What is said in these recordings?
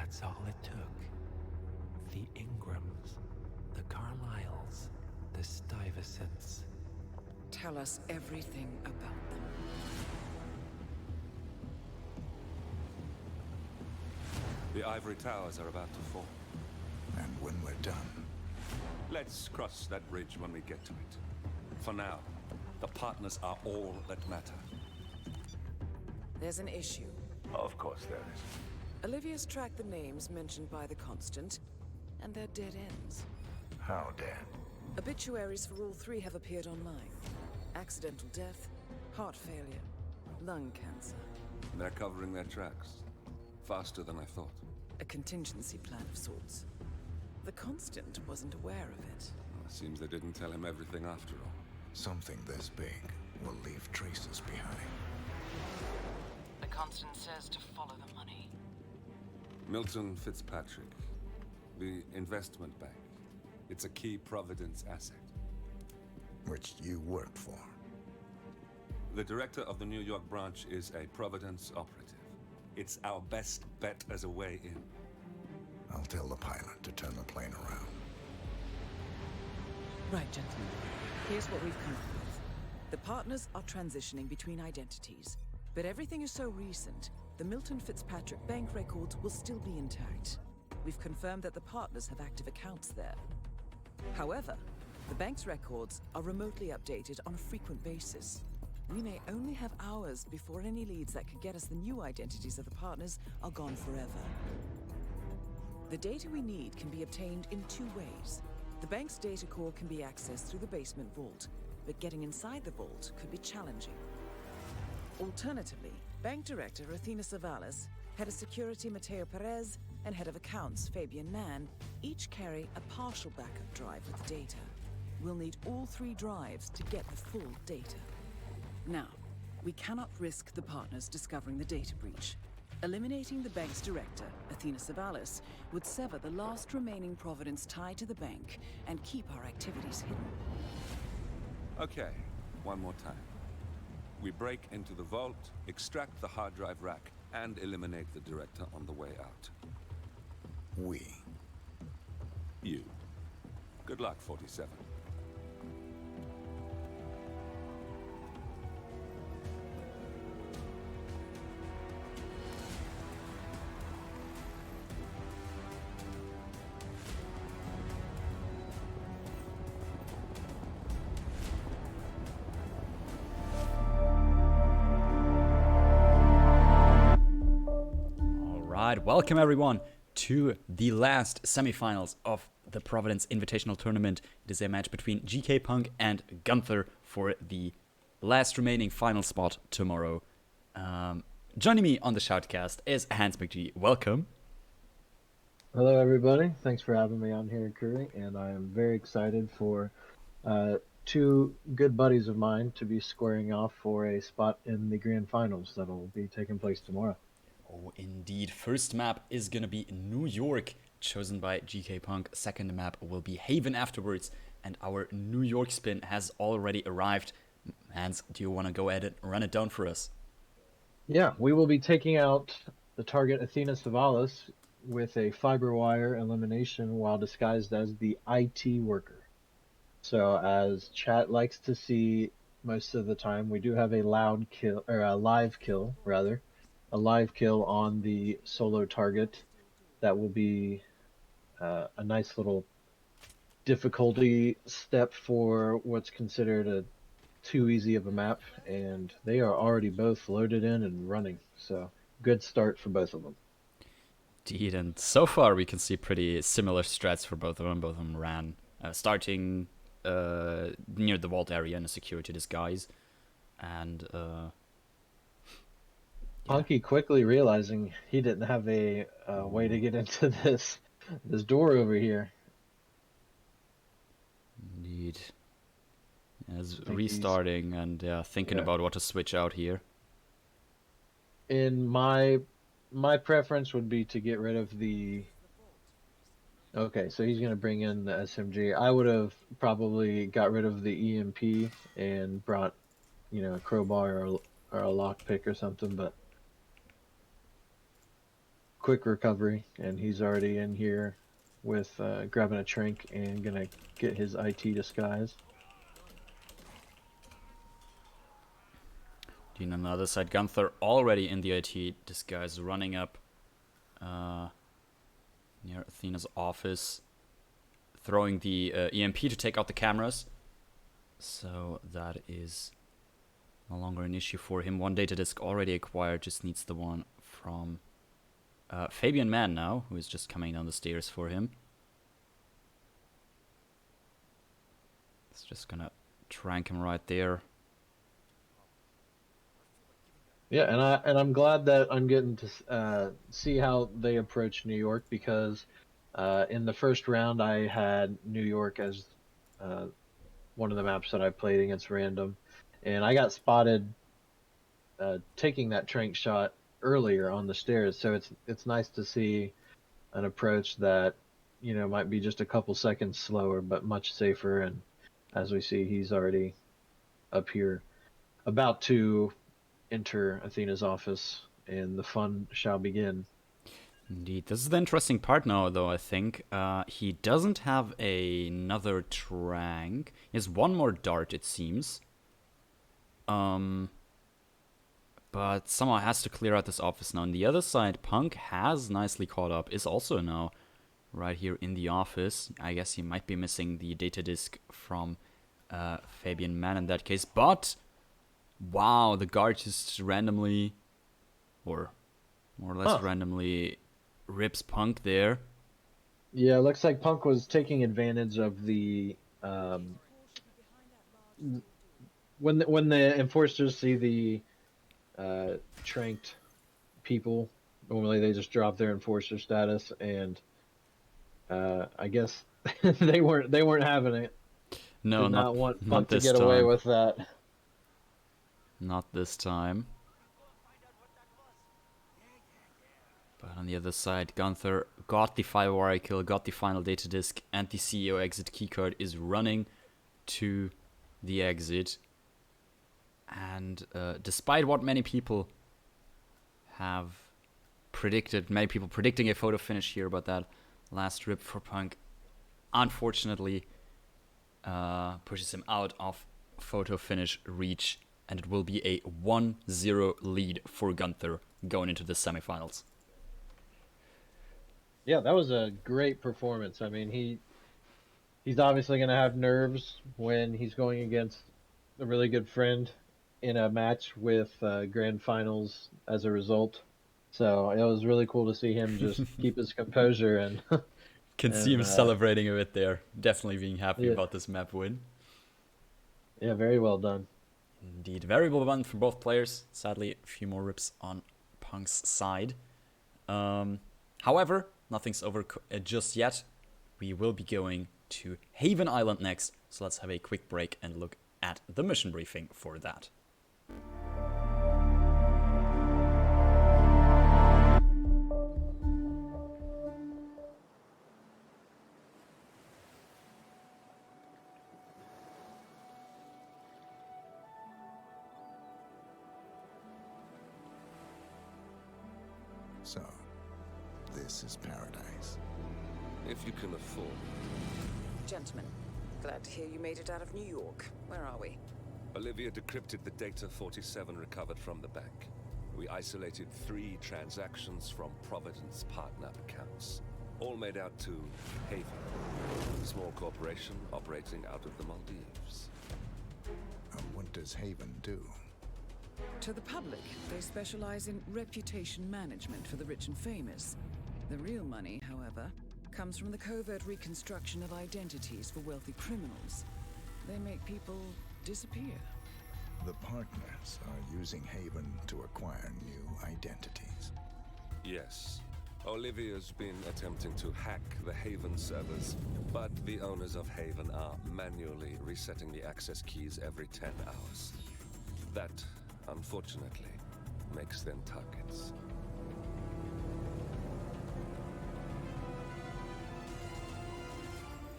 That's all it took. The Ingrams, the Carlyles, the Stuyvesants. Tell us everything about them. The ivory towers are about to fall. And when we're done... Let's cross that bridge when we get to it. For now, the partners are all that matter. There's an issue. Of course there is. Olivia's tracked the names mentioned by the Constant, and they're dead ends. How dead? Obituaries for all three have appeared online. Accidental death, heart failure, lung cancer. They're covering their tracks. Faster than I thought. A contingency plan of sorts. The Constant wasn't aware of it. Well, it seems they didn't tell him everything after all. Something this big will leave traces behind. The Constant says to follow the money. Milton Fitzpatrick. The investment bank. It's a key Providence asset. Which you work for. The director of the New York branch is a Providence operative. It's our best bet as a way in. I'll tell the pilot to turn the plane around. Right, gentlemen. Here's what we've come up with. The partners are transitioning between identities, but everything is so recent, the Milton Fitzpatrick bank records will still be intact. We've confirmed that the partners have active accounts there. However, the bank's records are remotely updated on a frequent basis. We may only have hours before any leads that could get us the new identities of the partners are gone forever. The data we need can be obtained in two ways. The bank's data core can be accessed through the basement vault, but getting inside the vault could be challenging. Alternatively, Bank Director Athena Savalas, Head of Security Mateo Perez, and Head of Accounts Fabian Mann each carry a partial backup drive with the data. We'll need all three drives to get the full data. Now, we cannot risk the partners discovering the data breach. Eliminating the bank's director, Athena Savalas, would sever the last remaining Providence tie to the bank and keep our activities hidden. Okay, one more time. We break into the vault, extract the hard drive rack, and eliminate the director on the way out. We. You. Good luck, 47. Welcome everyone to the last semifinals of the Providence Invitational Tournament. It is a match between GKPunk and Gunther for the last remaining final spot tomorrow. Joining me on the Shoutcast is HandzMcGee. Welcome. Hello everybody, thanks for having me on here, Curry, and I am very excited for two good buddies of mine to be squaring off for a spot in the grand finals that will be taking place tomorrow. Oh, indeed. First map is going to be New York, chosen by GKPunk. Second map will be Haven afterwards, and our New York spin has already arrived. Hans, do you want to go ahead and run it down for us? Yeah, we will be taking out the target Athena Savalas with a fiber wire elimination while disguised as the IT worker. So as chat likes to see most of the time, we do have a live kill on the solo target. That will be a nice little difficulty step for what's considered a too easy of a map, and they are already both loaded in and running, so good start for both of them. Indeed, and so far we can see pretty similar strats for both of them. Both of them ran starting near the vault area in a security disguise, and Punky quickly realizing he didn't have a way to get into this door over here. Indeed. As restarting and thinking about what to switch out here. In my preference would be to get rid of the... Okay, so he's going to bring in the SMG. I would have probably got rid of the EMP and brought, a crowbar or a lockpick or something, but quick recovery, and he's already in here with grabbing a trank and gonna get his IT disguise. On the other side, Gunther already in the IT disguise, running up near Athena's office, throwing the EMP to take out the cameras. So that is no longer an issue for him. One data disk already acquired, just needs the one from Fabian Mann now, who is just coming down the stairs for him. It's just gonna trank him right there. Yeah, and I'm glad that I'm getting to see how they approach New York, because in the first round I had New York as one of the maps that I played against random, and I got spotted taking that trank shot earlier on the stairs. So it's nice to see an approach that, you know, might be just a couple seconds slower but much safer. And as we see, he's already up here, about to enter Athena's office, and the fun shall begin. Indeed. This is the interesting part now, though, I think. He doesn't have another trank. He has one more dart, it seems. But somehow has to clear out this office now. On the other side, Punk has nicely caught up, is also now right here in the office. I guess he might be missing the data disk from Fabian Mann in that case, but wow, the guard just randomly, or more or less randomly, rips Punk there. Yeah, it looks like Punk was taking advantage of the when the enforcers see the tranked people, normally they just drop their enforcer status, and I guess they weren't having it. No, Did not want not Punk to this get away time. with that. Not this time. But on the other side, Gunther got the 5-wire kill, got the final data disk, and the CEO exit keycard, is running to the exit. And despite what many people have predicted, many people predicting a photo finish here, but that last rip for Punk unfortunately pushes him out of photo finish reach, and it will be a 1-0 lead for Gunther going into the semifinals. Yeah, that was a great performance. I mean, he's obviously going to have nerves when he's going against a really good friend in a match with grand finals as a result. So it was really cool to see him just keep his composure and Can see him celebrating a bit there. Definitely being happy about this map win. Yeah, very well done. Indeed, very well done for both players. Sadly, a few more rips on Punk's side. However, nothing's over just yet. We will be going to Haven Island next, so let's have a quick break and look at the mission briefing for that. So, this is paradise. If you can afford. Gentlemen, glad to hear you made it out of New York. Where are we? Olivia decrypted the data 47 recovered from the bank. We isolated 3 transactions from Providence partner accounts. All made out to Haven, a small corporation operating out of the Maldives. And what does Haven do? To the public, they specialize in reputation management for the rich and famous. The real money, however, comes from the covert reconstruction of identities for wealthy criminals. They make people disappear. The partners are using Haven to acquire new identities. Yes. Olivia's been attempting to hack the Haven servers, but the owners of Haven are manually resetting the access keys every 10 hours. That, unfortunately, makes them targets.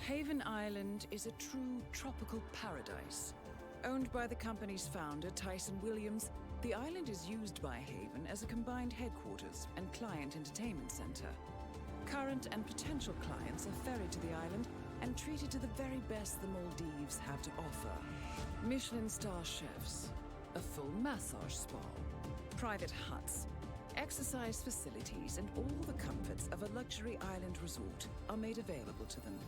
Haven Island is a true tropical paradise. Owned by the company's founder, Tyson Williams, The island is used by Haven as a combined headquarters and client entertainment center. Current and potential clients are ferried to the island and treated to the very best the Maldives have to offer. Michelin star chefs, a full massage spa, private huts, exercise facilities, and all the comforts of a luxury island resort are made available to them.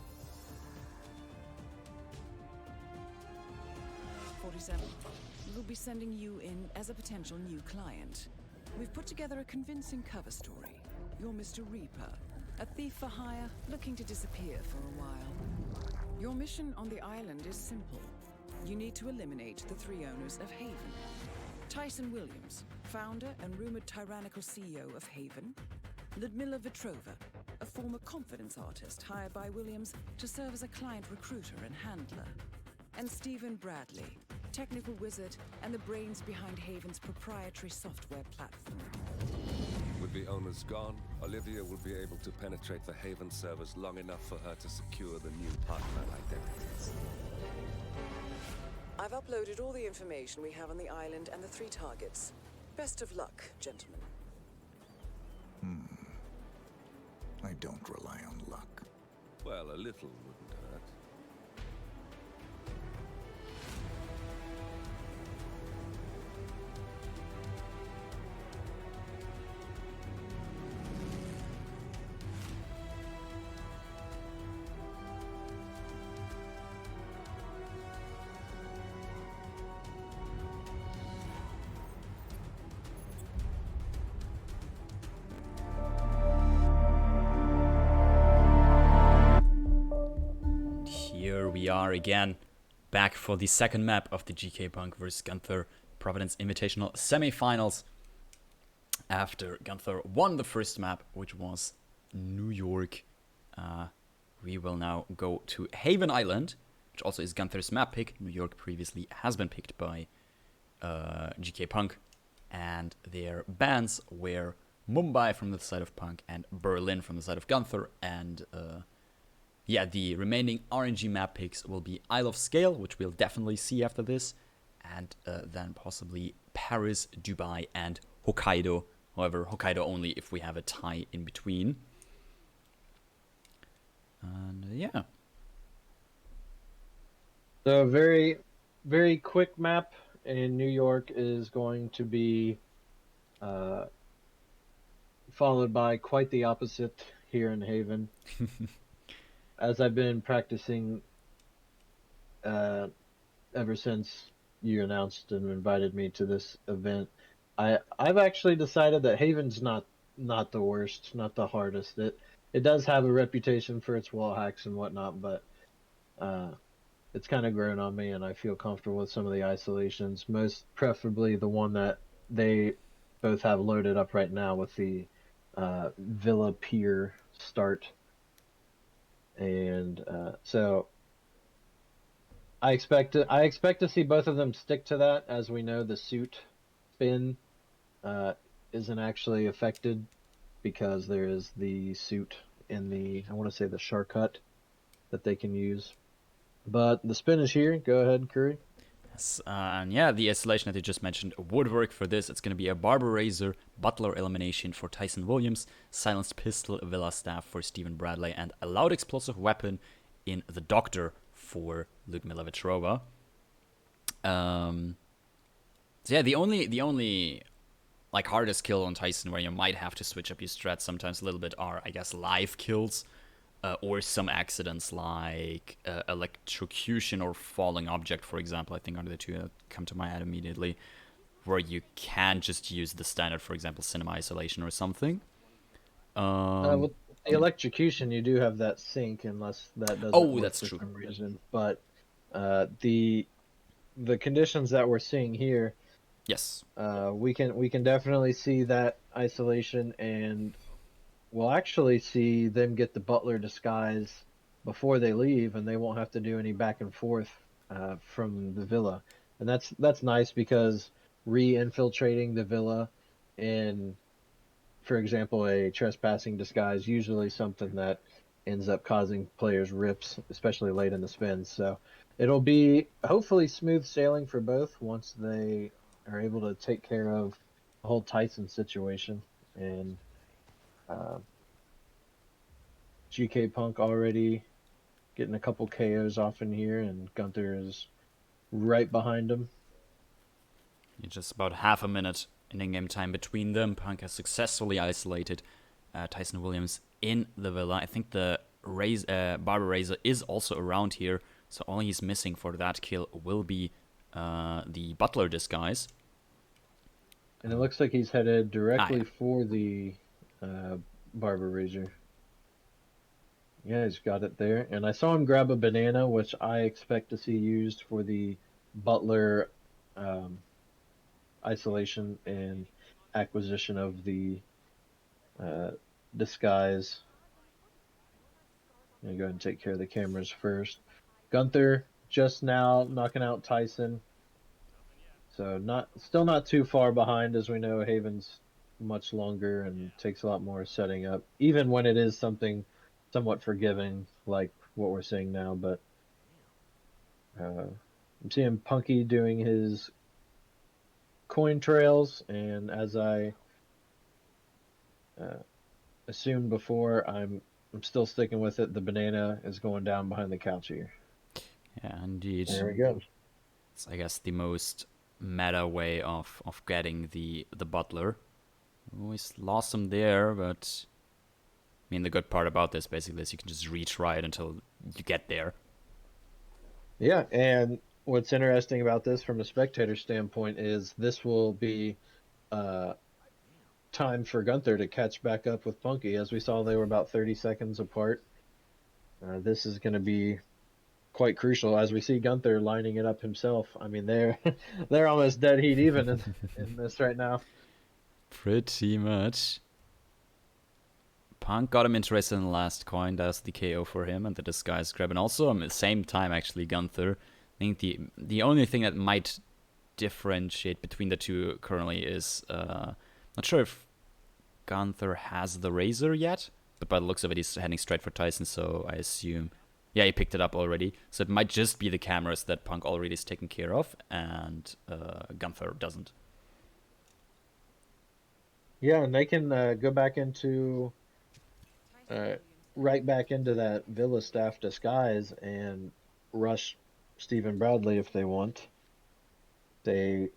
47. We'll be sending you in as a potential new client. We've put together a convincing cover story. You're Mr. Reaper, a thief for hire looking to disappear for a while. Your mission on the island is simple. You need to eliminate the 3 owners of Haven. Tyson Williams, founder and rumored tyrannical CEO of Haven. Ludmila Vetrova, a former confidence artist hired by Williams to serve as a client recruiter and handler. And Stephen Bradley, technical wizard and the brains behind Haven's proprietary software platform. With the owners gone, Olivia will be able to penetrate the Haven servers long enough for her to secure the new partner identities. I've uploaded all the information we have on the island and the 3 targets. Best of luck, gentlemen. I don't rely on luck. Well, a little wouldn't hurt. Here we are again, back for the second map of the GKPunk vs Gunther Providence Invitational semifinals. After Gunther won the first map, which was New York, we will now go to Haven Island, which also is Gunther's map pick. New York previously has been picked by GKPunk, and their bans were Mumbai from the side of Punk and Berlin from the side of Gunther, and yeah, the remaining RNG map picks will be Isle of Sgàil, which we'll definitely see after this, and then possibly Paris, Dubai, and Hokkaido. However, Hokkaido only if we have a tie in between. And yeah. So very, very quick map in New York is going to be followed by quite the opposite here in Haven. As I've been practicing ever since you announced and invited me to this event, I've actually decided that Haven's not the worst, not the hardest. It does have a reputation for its wall hacks and whatnot, but it's kind of grown on me, and I feel comfortable with some of the isolations. Most preferably the one that they both have loaded up right now with the Villa Pier start. And so I expect to see both of them stick to that. As we know, the suit spin isn't actually affected because there is the suit in the, I want to say, the shark hut that they can use. But the spin is here. Go ahead, Curry. Yes, and yeah, the isolation that you just mentioned would work for this. It's going to be a Barber Razor, Butler Elimination for Tyson Williams, Silenced Pistol, Villa Staff for Stephen Bradley, and a Loud Explosive Weapon in the Doctor for Ludmila Vetrova. So yeah, the only like hardest kill on Tyson where you might have to switch up your strats sometimes a little bit are, I guess, live kills. Or some accidents like electrocution or falling object, for example. I think are the two that come to my head immediately, where you can just use the standard, for example, cinema isolation or something. With the electrocution, you do have that sync, unless that doesn't work that's for true. some reason. But the conditions that we're seeing here, Yes. we can definitely see that isolation, and we'll actually see them get the Butler disguise before they leave, and they won't have to do any back and forth from the villa. And that's nice, because re-infiltrating the villa in, for example, a trespassing disguise, usually something that ends up causing players rips, especially late in the spin. So it'll be hopefully smooth sailing for both once they are able to take care of the whole Tyson situation, and GKPunk already getting a couple KOs off in here, and Gunther is right behind him. Just about half a minute in in-game time between them. Punk has successfully isolated Tyson Williams in the villa. I think the Barber Razor is also around here, so all he's missing for that kill will be the Butler disguise. And it looks like he's headed directly for the Barber Razor. Yeah, he's got it there. And I saw him grab a banana, which I expect to see used for the Butler isolation and acquisition of the disguise. I'm going to go ahead and take care of the cameras first. Gunther just now knocking out Tyson. So still not too far behind, as we know Haven's much longer and takes a lot more setting up, even when it is something somewhat forgiving like what we're seeing now. But I'm seeing Punky doing his coin trails, and as I assumed before, I'm still sticking with it. The banana is going down behind the couch here. Yeah, indeed. There we go. It's, I guess, the most meta way of getting the Butler. Always lost him there, but I mean, the good part about this basically is you can just retry it until you get there. Yeah, and what's interesting about this from a spectator standpoint is this will be time for Gunther to catch back up with Punky. As we saw, they were about 30 seconds apart. This is going to be quite crucial as we see Gunther lining it up himself. I mean, they're almost dead heat even in this right now. Pretty much. Punk got him interested in the last coin. That's the KO for him, and the disguise grab. And also, at the same time, actually, Gunther. I think the only thing that might differentiate between the two currently is not sure if Gunther has the Razor yet, but by the looks of it, he's heading straight for Tyson, so I assume... Yeah, he picked it up already. So it might just be the cameras that Punk already is taken care of, and Gunther doesn't. Yeah, and they can go back into... right back into that Villa staff disguise and rush Stephen Bradley if they want. I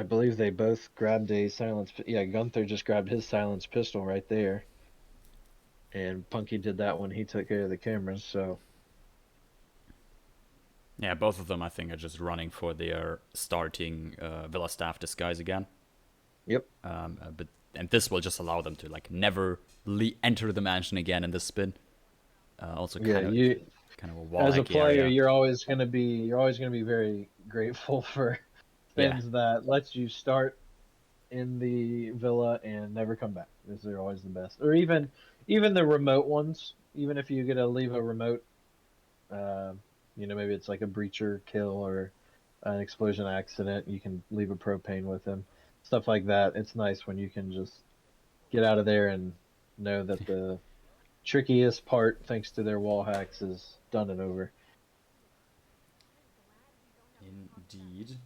believe they both grabbed a silence. Yeah, Gunther just grabbed his silence pistol right there, and Punky did that when he took care of the cameras. So yeah, both of them I think are just running for their starting Villa staff disguise again. Yep. And this will just allow them to like never enter the mansion again in this spin. Also, kind of a wall as a player, area. you're always going to be very grateful for spins that lets you start in the villa and never come back. They're always the best. Or even the remote ones. Even if you get to leave a remote, maybe it's like a breacher kill or an explosion accident. You can leave a propane with them. Stuff like that. It's nice when you can just get out of there and know that the trickiest part, thanks to their wall hacks, is done and over. Indeed.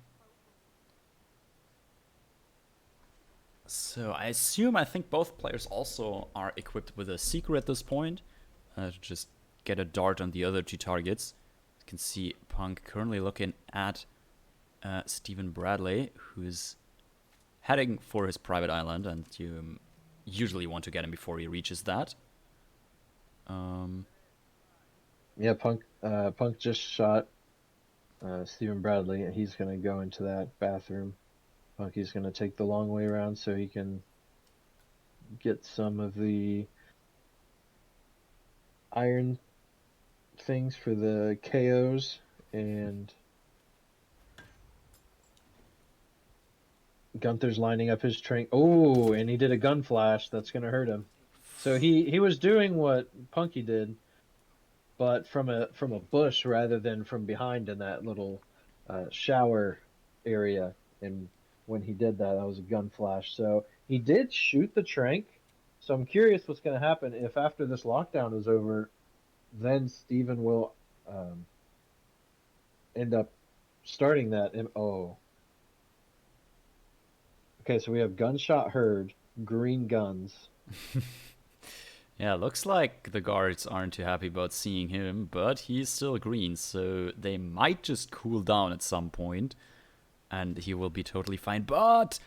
So I think both players also are equipped with a secret at this point. To just get a dart on the other two targets. You can see Punk currently looking at Stephen Bradley, who's heading for his private island, and you usually want to get him before he reaches that. Yeah, Punk just shot Stephen Bradley, and he's going to go into that bathroom. Punky's going to take the long way around so he can get some of the iron things for the KOs, and Gunther's lining up his train. Oh, and he did a gun flash. That's going to hurt him. So he was doing what Punky did, but from a bush rather than from behind in that little shower area. And when he did that, that was a gun flash. So he did shoot the trank. So I'm curious what's going to happen if after this lockdown is over, then Steven will end up starting that. Oh, Okay, so we have gunshot heard, green guns. Yeah, looks like the guards aren't too happy about seeing him, but he's still green, so they might just cool down at some point, and he will be totally fine. But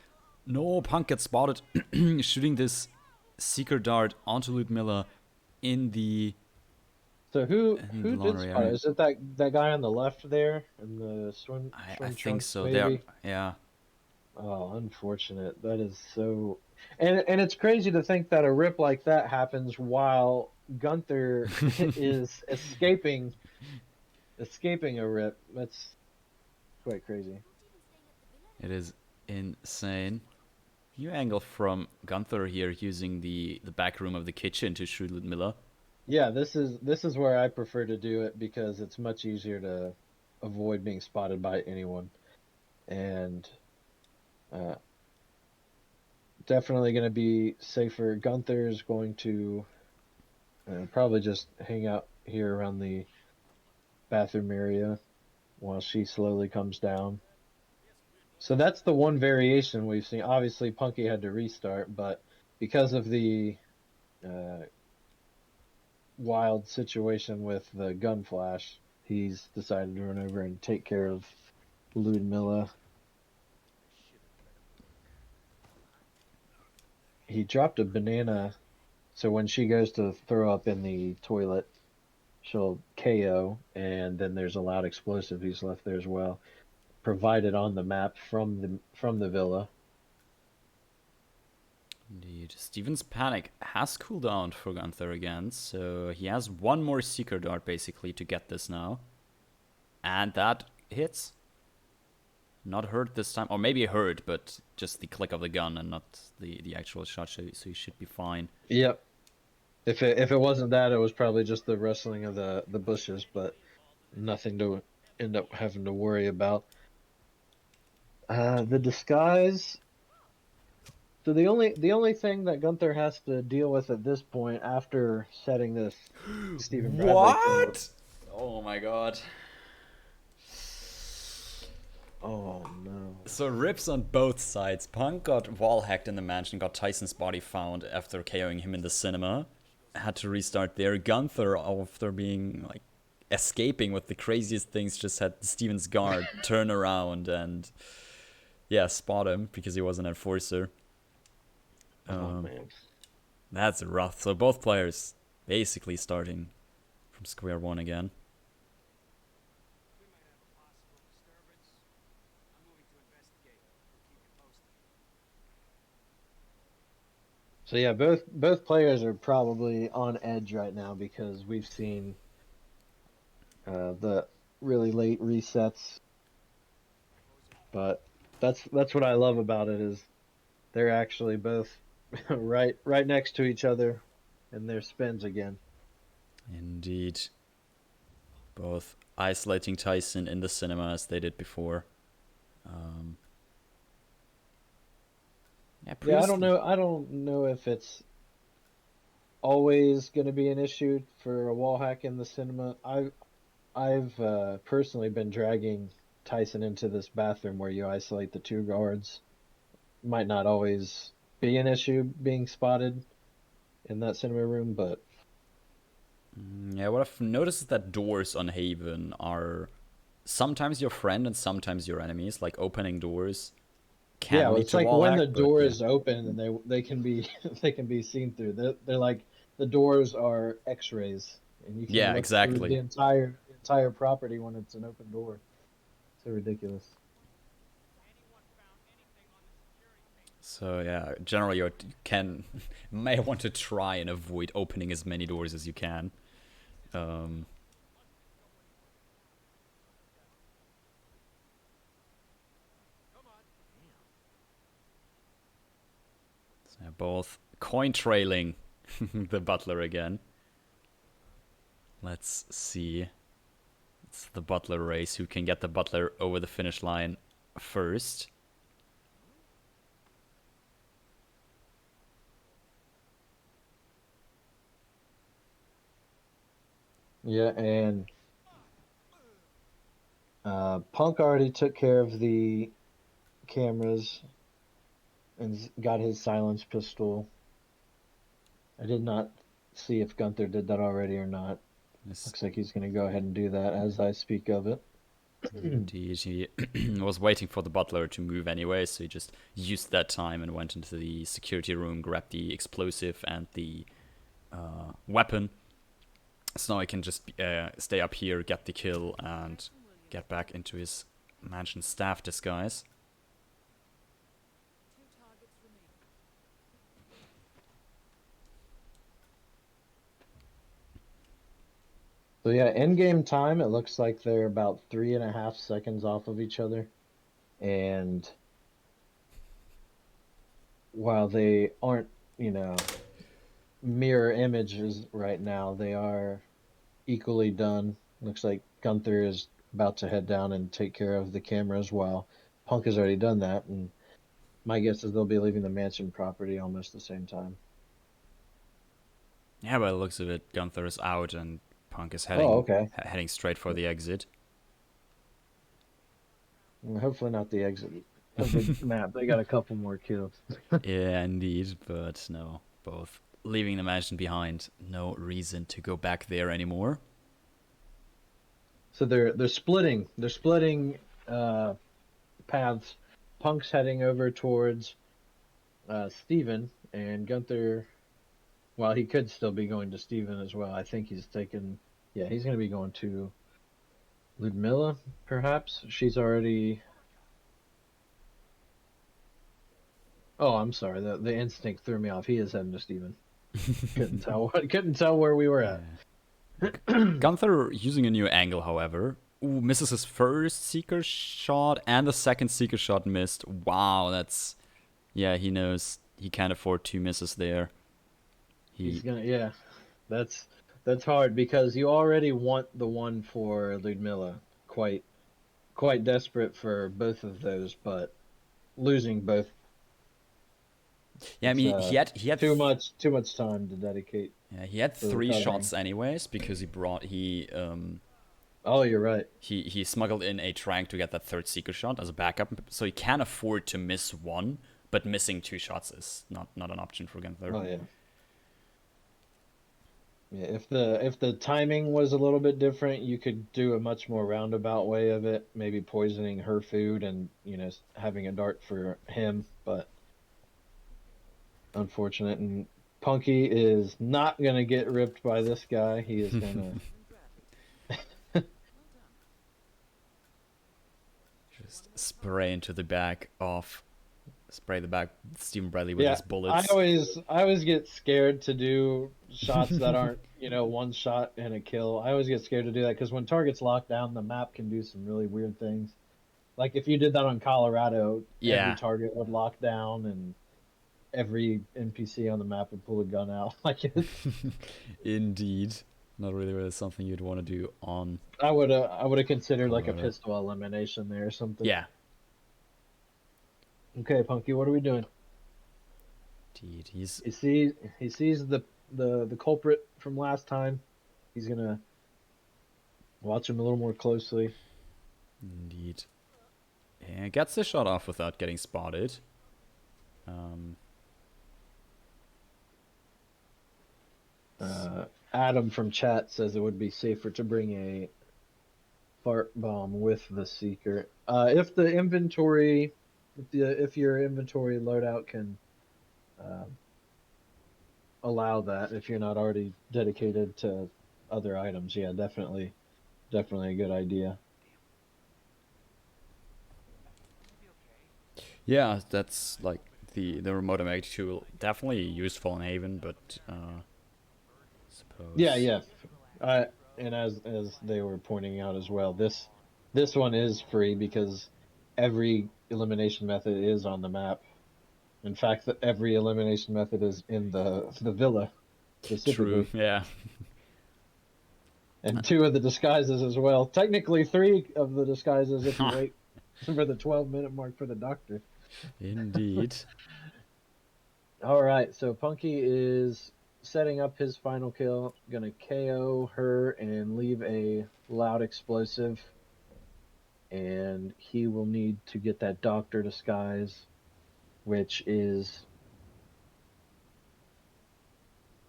no, Punk gets spotted shooting this seeker dart onto Ludmilla in the So who laundry did spot area. it? Is it that guy on the left there in the swim I think trunks so. There, maybe? yeah. Oh, unfortunate. That is so, and it's crazy to think that a rip like that happens while Gunther is escaping a rip. That's quite crazy. It is insane. New angle from Gunther here using the back room of the kitchen to shoot Ludmilla. Yeah, this is where I prefer to do it because it's much easier to avoid being spotted by anyone, and uh, definitely going to be safer. Gunther is going to probably just hang out here around the bathroom area while she slowly comes down. So that's the one variation we've seen. Obviously, Punky had to restart, but because of the uh, wild situation with the gun flash, he's decided to run over and take care of Ludmilla. He dropped a banana, so when she goes to throw up in the toilet, she'll KO, and then there's a loud explosive he's left there as well, provided on the map from the villa. Indeed. Steven's panic has cooled down for Gunther again, so he has one more seeker dart basically to get this now. And that hits. Not hurt this time, or maybe hurt, but just the click of the gun and not the actual shot, so he should be fine. Yep. If it wasn't that, it was probably just the rustling of the bushes, but nothing to end up having to worry about. The disguise. So the only thing that Gunther has to deal with at this point after setting this Stephen Bradley trap. Oh my god. Oh no. So rips on both sides. Punk got wall hacked in the mansion, got Tyson's body found after KOing him in the cinema. Had to restart there. Gunther, after being like escaping with the craziest things, just had Steven's guard turn around and spot him because he was an enforcer. Oh man. That's rough. So both players basically starting from square one again. So yeah, both players are probably on edge right now because we've seen the really late resets. But that's what I love about it is they're actually both right next to each other in their spins again. Indeed. Both isolating Tyson in the cinema as they did before. Yeah, I don't know if it's always going to be an issue for a wall hack in the cinema. I've personally been dragging Tyson into this bathroom where you isolate the two guards. Might not always be an issue being spotted in that cinema room, but Yeah, what I've noticed is that doors on Haven are sometimes your friend and sometimes your enemies. Like opening doors can yeah, lead it's to like wall when hack, the but door yeah. is open and they can be they can be seen through. They're like the doors are X-rays, and you can Yeah, look through exactly. the entire property when it's an open door. So ridiculous. So yeah, generally you can may want to try and avoid opening as many doors as you can. Um, so both coin trailing the butler again. Let's see. It's the butler race. Who can get the butler over the finish line first? Yeah, and Punk already took care of the cameras, and got his silence pistol. I did not see if Gunther did that already or not. Yes, Looks like he's going to go ahead and do that as I speak of it. indeed. He was waiting for the butler to move anyway, so he just used that time and went into the security room, grabbed the explosive and the weapon. So now he can just stay up here, get the kill, and get back into his mansion staff disguise. So yeah, end game time, it looks like they're about 3.5 seconds off of each other. And while they aren't, mirror images right now, they are equally done. Looks like Gunther is about to head down and take care of the cameras while Punk has already done that. And my guess is they'll be leaving the mansion property almost the same time. Yeah, by the looks of it, Gunther is out and Punk is Okay. heading straight for the exit. Hopefully not the exit of the map. They got a couple more kills. Yeah, indeed, but no, both leaving the mansion behind. No reason to go back there anymore. So they're splitting. They're splitting paths. Punk's heading over towards Steven, and Gunther, well, he could still be going to Steven as well. I think he's taken. Yeah, he's going to be going to Ludmilla, perhaps. She's already. Oh, I'm sorry. The instinct threw me off. He is heading to Steven. Couldn't tell where we were at. Gunther using a new angle, however. Ooh, misses his first seeker shot and the second seeker shot missed. Wow, that's... Yeah, he knows he can't afford 2 misses there. He's gonna... Yeah, that's hard because you already want the one for Ludmilla. Quite desperate for both of those, but losing both. Yeah, I mean, he had too much time to dedicate. Yeah, he had 3 shots anyways because Oh, you're right. He smuggled in a trank to get that third seeker shot as a backup, so he can afford to miss 1, but missing 2 shots is not an option for Gunther. Oh yeah. Yeah, if the timing was a little bit different, you could do a much more roundabout way of it, maybe poisoning her food and having a dart for him, but unfortunate. And Punky is not gonna get ripped by this guy. He is gonna just spray the back Stephen Bradley with his bullets. I always get scared to do shots that aren't one shot and a kill. I always get scared to do that because when targets lock down, the map can do some really weird things. Like if you did that on Colorado, every target would lock down and every NPC on the map would pull a gun out. Indeed, not really something you'd want to do on. I would have considered like a pistol elimination there or something. Yeah. Okay, Punky, what are we doing? Indeed, he sees the culprit from last time. He's gonna watch him a little more closely. Indeed. And gets the shot off without getting spotted. Adam from chat says it would be safer to bring a fart bomb with the seeker. If your inventory loadout can allow that, if you're not already dedicated to other items, yeah, definitely a good idea. Yeah, that's like the remote mag tool, definitely useful in Haven, but suppose. Yeah. And as they were pointing out as well, this one is free because every elimination method is on the map. In fact, every elimination method is in the villa specifically. True, yeah. And 2 of the disguises as well. Technically 3 of the disguises if you wait for the 12-minute mark for the doctor. Indeed. All right, so Punky is setting up his final kill. Gonna KO her and leave a loud explosive. And he will need to get that doctor disguise. which is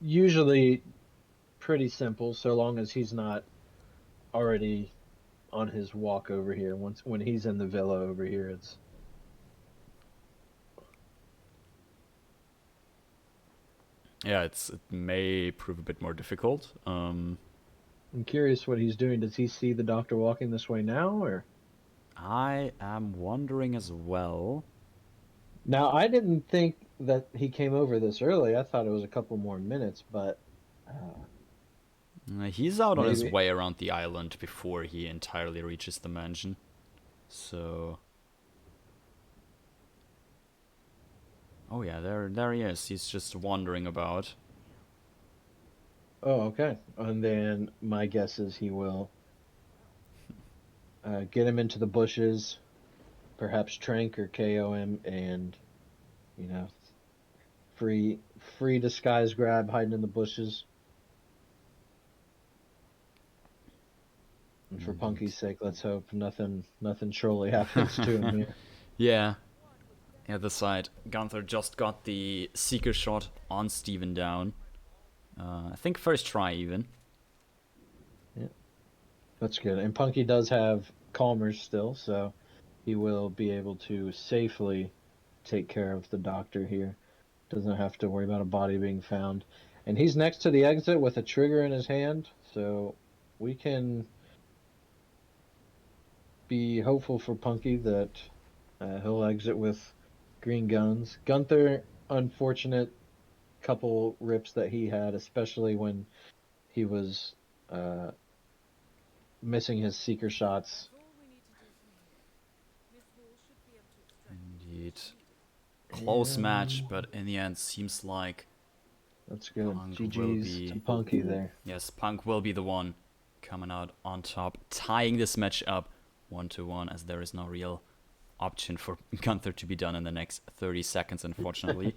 usually pretty simple so long as he's not already on his walk over here. When he's in the villa over here, it's Yeah, it may prove a bit more difficult. I'm curious what he's doing. Does he see the doctor walking this way now, or? I am wondering as well. Now, I didn't think that he came over this early. I thought it was a couple more minutes, but He's out on his Maybe. way around the island before he entirely reaches the mansion. So. Oh yeah, there he is. He's just wandering about. oh, okay. And then my guess is he will get him into the bushes, perhaps trank or KO him, and you know, free disguise grab hiding in the bushes. And for Punky's sake, let's hope nothing surely happens to him here. Yeah. The other side, Gunther just got the seeker shot on Steven down. I think first try even. That's good. And Punky does have Calmers still, so he will be able to safely take care of the doctor here. Doesn't have to worry about a body being found. And he's next to the exit with a trigger in his hand, so we can be hopeful for Punky that he'll exit with green guns. Gunther, unfortunate couple rips that he had, especially when he was missing his seeker shots. Indeed. Close match, but in the end seems like That's good. Punk will GG's be- to Punky there. yes, Punk will be the one coming out on top, tying this match up 1-1, as there is no real option for Gunther to be done in the next 30 seconds, unfortunately.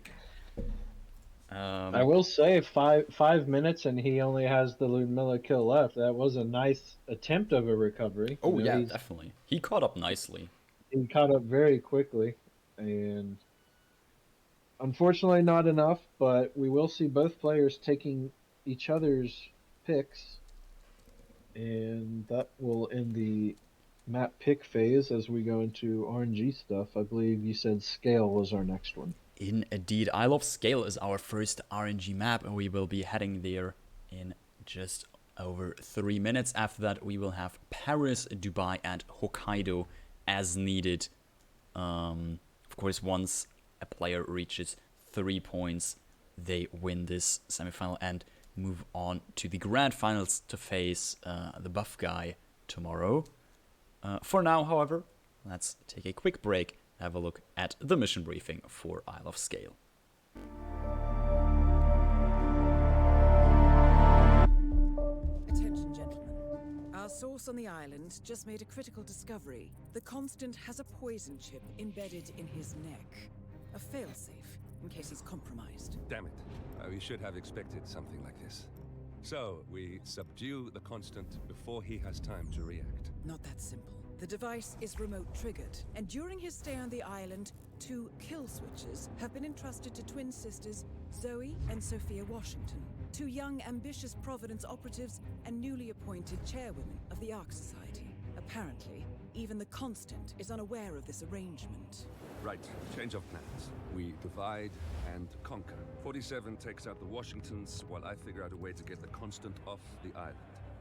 I will say 5 minutes and he only has the Ludmilla kill left. That was a nice attempt of a recovery. Oh You know, yeah, definitely. He caught up nicely. he caught up very quickly, and unfortunately not enough, but we will see both players taking each other's picks, and that will end the map pick phase as we go into RNG stuff. I believe you said Sgàil was our next one. Indeed, Isle of Sgàil is our first RNG map, and we will be heading there in just over 3 minutes. After that, we will have Paris, Dubai, and Hokkaido as needed. Of course, once a player reaches 3 points, they win this semifinal and move on to the grand finals to face the buff guy tomorrow. For now, however, let's take a quick break and have a look at the mission briefing for Isle of Sgàil. Attention, gentlemen. Our source on the island just made a critical discovery. The Constant has a poison chip embedded in his neck. A failsafe, in case he's compromised. Damn it. We should have expected something like this. So, we subdue the Constant before he has time to react. Not that simple. The device is remote triggered, and during his stay on the island, 2 kill switches have been entrusted to twin sisters Zoe and Sophia Washington, 2 young, ambitious Providence operatives and newly appointed chairwomen of the Ark Society. Apparently, even the Constant is unaware of this arrangement. Right, change of plans. We divide and conquer. 47 takes out the Washingtons, while I figure out a way to get the Constant off the island.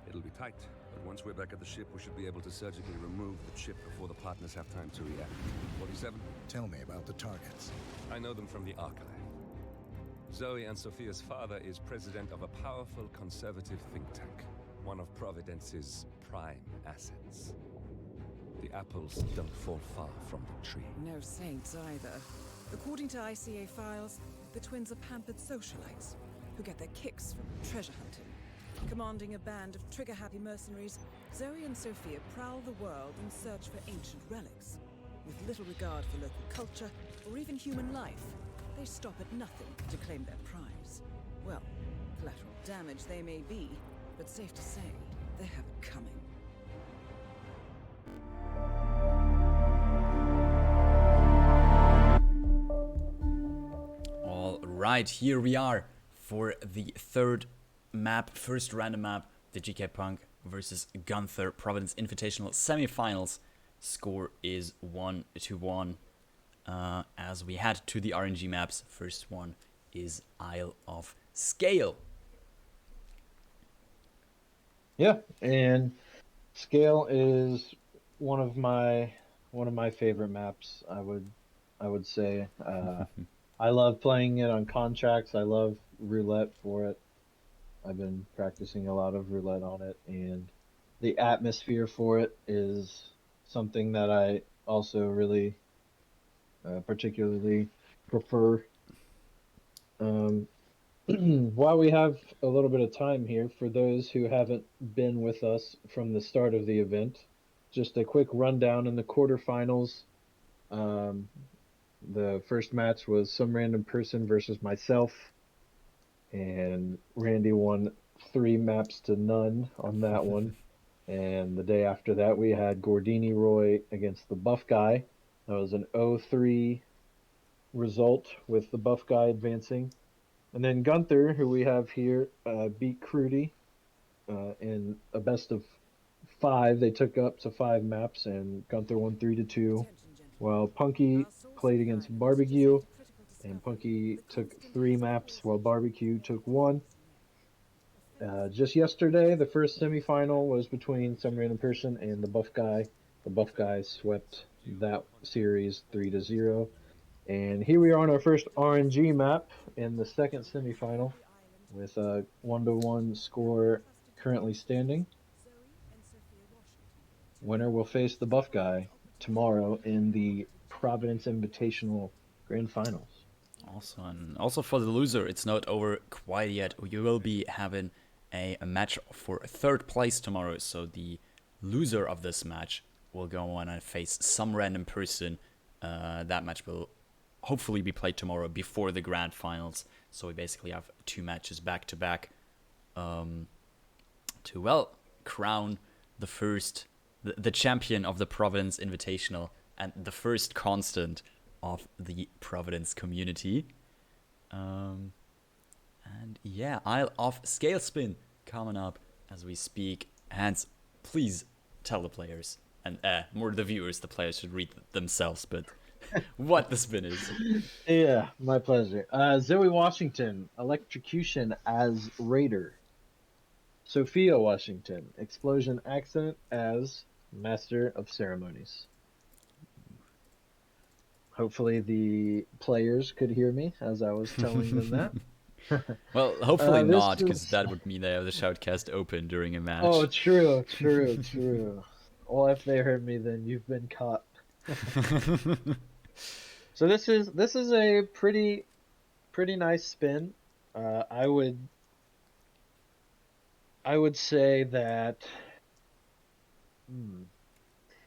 It'll be tight, but once we're back at the ship, we should be able to surgically remove the chip before the partners have time to react. 47? Tell me about the targets. I know them from the archive. Zoe and Sophia's father is president of a powerful conservative think tank, one of Providence's prime assets. The apples don't fall far from the tree. No saints either. According to ICA files, the twins are pampered socialites who get their kicks from treasure hunting. Commanding a band of trigger-happy mercenaries, Zoe and Sophia prowl the world in search for ancient relics. With little regard for local culture or even human life, they stop at nothing to claim their prize. Well, collateral damage they may be, but safe to say, they have it coming. right, here we are for the third map, first random map, the GKPunk versus Gunther Providence Invitational semifinals. Score is 1-1. As we head to the RNG maps, first one is Isle of Sgàil. Yeah, and Sgàil is one of my favorite maps. I would say. I love playing it on contracts. I love roulette for it. I've been practicing a lot of roulette on it, and the atmosphere for it is something that I also really particularly prefer. Um, while we have a little bit of time here, for those who haven't been with us from the start of the event, just a quick rundown in the quarterfinals. Um, the first match was some random person versus myself, and Randy won 3 maps to none on that one. And the day after that, we had Gordini Roy against the Buff Guy. That was an 0-3 result with the Buff Guy advancing. And then Gunther, who we have here, beat Crudy in a best of 5. They took up to 5 maps, and Gunther won 3-2. While Punky played against Barbecue, and Punky took 3 maps, while Barbecue took 1. Just yesterday, the first semifinal was between some random person and the Buff Guy. The Buff Guy swept that series 3-0. And here we are on our first RNG map in the second semifinal with a 1-1 score currently standing. Winner will face the Buff Guy tomorrow in the Providence Invitational Grand Finals. Also, and also for the loser, it's not over quite yet. You will be having a match for third place tomorrow. So the loser of this match will go on and face some random person. That match will hopefully be played tomorrow before the grand finals. So we basically have 2 matches back to back to, well, crown the first, the champion of the Providence Invitational and the first constant of the Providence community. And yeah, Isle of Sgàil spin coming up as we speak. Hans, please tell the players, and more the viewers, the players should read themselves, but what the spin is. Yeah, my pleasure. Zoe Washington, Electrocution as Raider. Sophia Washington, Explosion Accident as Master of Ceremonies. Hopefully the players could hear me as I was telling them that. Well, hopefully not, because is... that would mean they have the Shoutcast open during a match. Oh, true. Well, if they heard me, then you've been caught. So this is a pretty nice spin. I would say that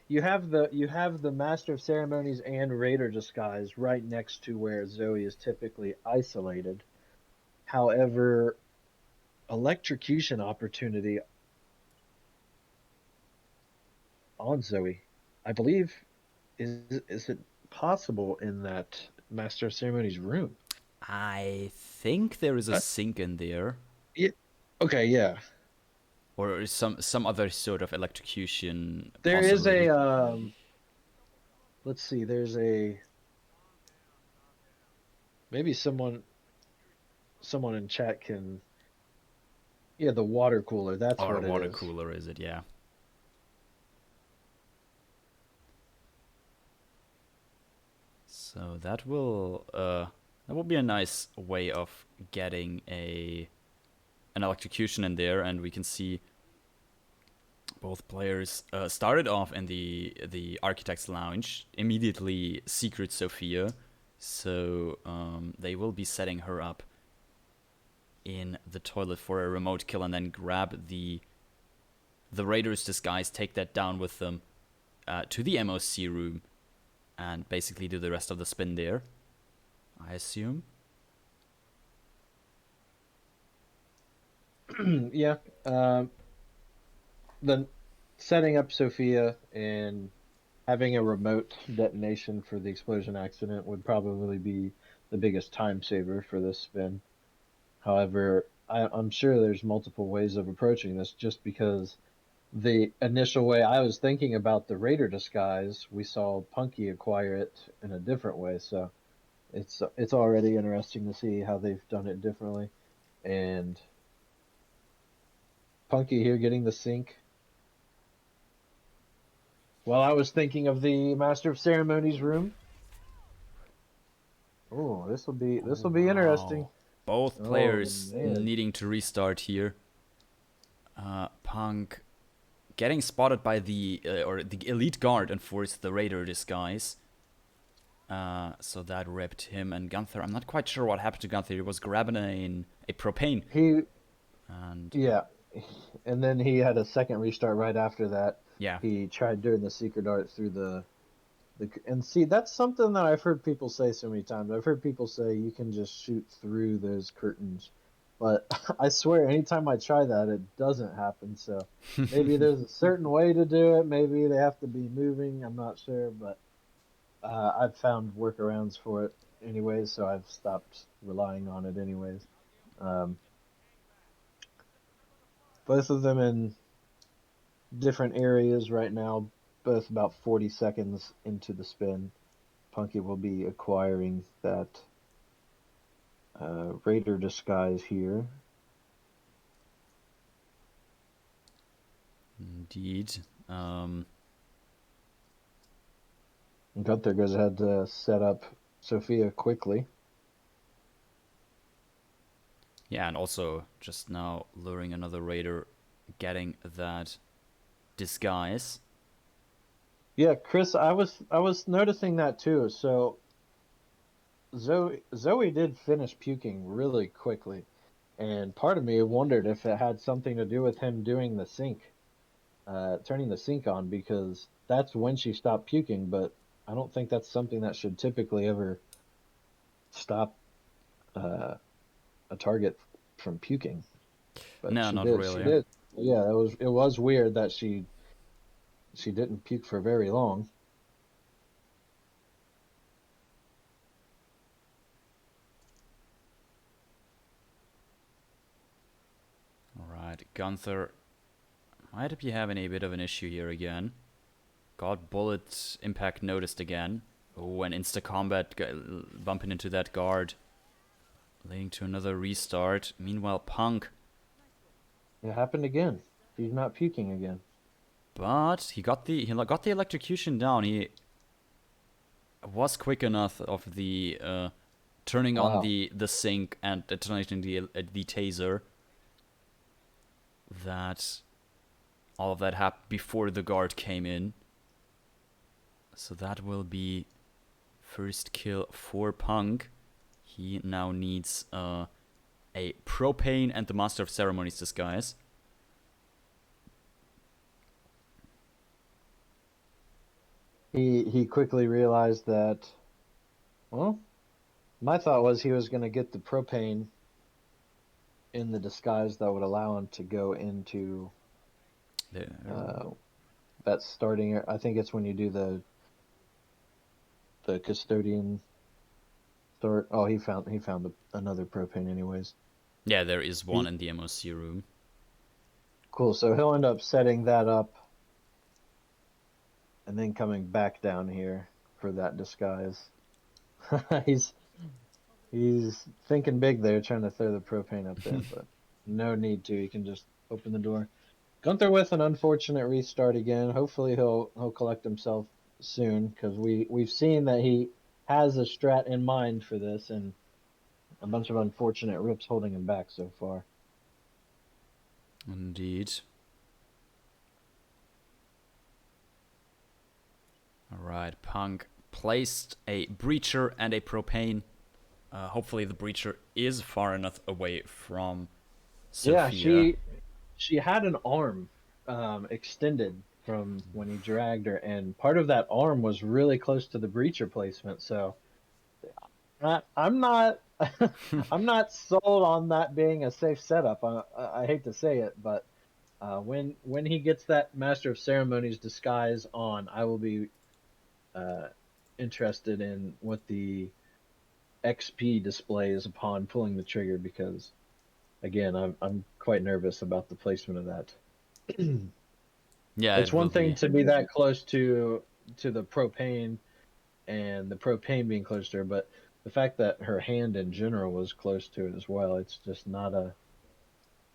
you have the Master of Ceremonies and Raider disguise right next to where Zoe is typically isolated. However, electrocution opportunity on Zoe, I believe, is it possible in that Master of Ceremonies room? I think there is a sink in there. Yeah. Okay, yeah. Or some other sort of electrocution. There is possibility. let's see, there's a maybe someone in chat can. Yeah, the water cooler, that's Or what it is. water cooler, is it? Yeah. So that will be a nice way of getting an electrocution in there, and we can see both players started off in the Architect's Lounge, immediately Secret Sophia, so they will be setting her up in the toilet for a remote kill, and then grab the Raider's disguise, take that down with them to the MOC room, and basically do the rest of the spin there, I assume. Yeah. Then setting up Sophia and having a remote detonation for the explosion accident would probably be the biggest time saver for this spin. However, I'm sure there's multiple ways of approaching this, just because the initial way I was thinking about the Raider disguise, we saw Punky acquire it in a different way. So it's already interesting to see how they've done it differently. And Punky here getting the sync. While I was thinking of the Master of Ceremonies room. Oh, this will be interesting. Both Oh, players man. needing to restart here. Punk getting spotted by the elite guard and forced the Raider disguise. So that ripped him and Gunther. I'm not quite sure what happened to Gunther. He was grabbing a propane. Yeah, and then he had a second restart right after that. Yeah. He tried doing the secret dart through the and see, that's something that I've heard people say so many times. I've heard people say you can just shoot through those curtains, but I swear anytime I try that, it doesn't happen. So maybe there's a certain way to do it. Maybe they have to be moving. I'm not sure, but I've found workarounds for it anyways, so I've stopped relying on it anyways. Both of them in different areas right now, both about 40 seconds into the spin. Punky will be acquiring that Raider disguise here. Indeed. Gunther goes ahead to set up Sophia quickly. Yeah, and also just now luring another Raider, getting that disguise. Yeah, Chris, I was noticing that too. So Zoe did finish puking really quickly, and part of me wondered if it had something to do with him doing the sync, turning the sync on, because that's when she stopped puking. But I don't think that's something that should typically ever stop a target from puking. But No, she not did. really. She did. Yeah, it was weird that she didn't puke for very long. Alright, Gunther might be having a bit of an issue here again. Got bullet impact noticed again. Oh, and insta combat bumping into that guard, leading to another restart. Meanwhile, Punk. It happened again. He's not puking again. But he got the electrocution down. He was quick enough of the turning on the sync and detonating the taser, that all of that happened before the guard came in. So that will be first kill for Punk. He now needs a propane and the Master of Ceremonies disguise. He quickly realized that, well, my thought was he was going to get the propane in the disguise that would allow him to go into that starting. I think it's when you do the custodian start. Oh, he found another propane anyways. Yeah, there is one in the MOC room. Cool. So he'll end up setting that up and then coming back down here for that disguise. he's thinking big there, trying to throw the propane up there, but no need to. He can just open the door. Gunther with an unfortunate restart again. Hopefully he'll collect himself soon, because we've seen that he has a strat in mind for this, and a bunch of unfortunate rips holding him back so far. Indeed. Alright, Punk placed a breacher and a propane. Hopefully the breacher is far enough away from Sophia. Yeah, she had an arm extended from when he dragged her, and part of that arm was really close to the breacher placement. So I'm not I'm not sold on that being a safe setup. I hate to say it, but when he gets that Master of Ceremonies disguise on, I will be interested in what the XP displays upon pulling the trigger because, again, I'm quite nervous about the placement of that. Yeah, It's it will one thing be. to be that close to the propane and the propane being close to her, but the fact that her hand in general was close to it as well, it's just not a